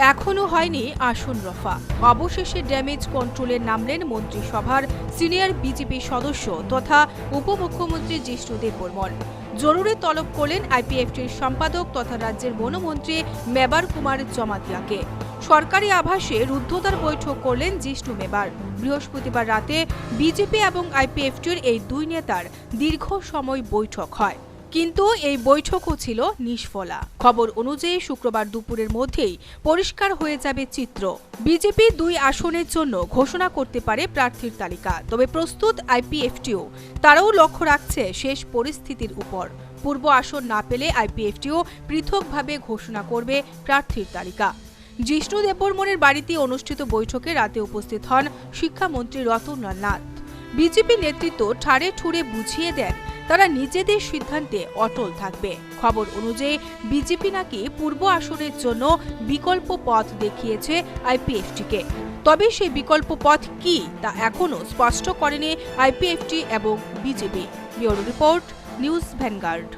এখনো হয়নি আসন রফা। অবশেষে ড্যামেজ কন্ট্রোলে নামলেন মন্ত্রিসভার সিনিয়র বিজেপি সদস্য তথা উপমুখ্যমন্ত্রী জিষ্ণু দেববর্মন। জরুরি তলব করলেন আইপিএফটির সম্পাদক তথা রাজ্যের বনমন্ত্রী মেবার কুমার জমাতিয়াকে। সরকারি আবাসে রুদ্ধদ্বার বৈঠক করলেন জিষ্ণু মেবার। বৃহস্পতিবার রাতে বিজেপি এবং আইপিএফটির এই দুই নেতার দীর্ঘ সময় বৈঠক হয়, কিন্তু এই বৈঠকও ছিল নিষ্ফলা। খবর অনুযায়ী শুক্রবার দুপুরের মধ্যেই পরিষ্কার হয়ে যাবে চিত্র। বিজেপি 2 আসনের জন্য ঘোষণা করতে পারে প্রার্থীর তালিকা, তবে প্রস্তুত আইপিএফটিও। তারাও লক্ষ্য রাখছে শেষ পরিস্থিতির উপর। পূর্ব আসন না পেলে আইপিএফটিও পৃথকভাবে ঘোষণা করবে প্রার্থীর তালিকা। জিষ্ণু দেববর্মনের বাড়িতে অনুষ্ঠিত বৈঠকে রাতে উপস্থিত হন শিক্ষামন্ত্রী রতনলাল নাথ। বিজেপি নেতৃত্ব ঠাড়ে ঠুড়ে বুঝিয়ে দেন তারা নিজেদের সিদ্ধান্তে অটল থাকবে। খবর অনুযায়ী বিজেপি নাকি পূর্ব আসনের জন্য বিকল্প পথ দেখিয়েছে আইপিএফটিকে। তবে সেই বিকল্প পথ কি তা এখনো স্পষ্ট করেনি আইপিএফটি এবং BJP. Bureau report, news vanguard.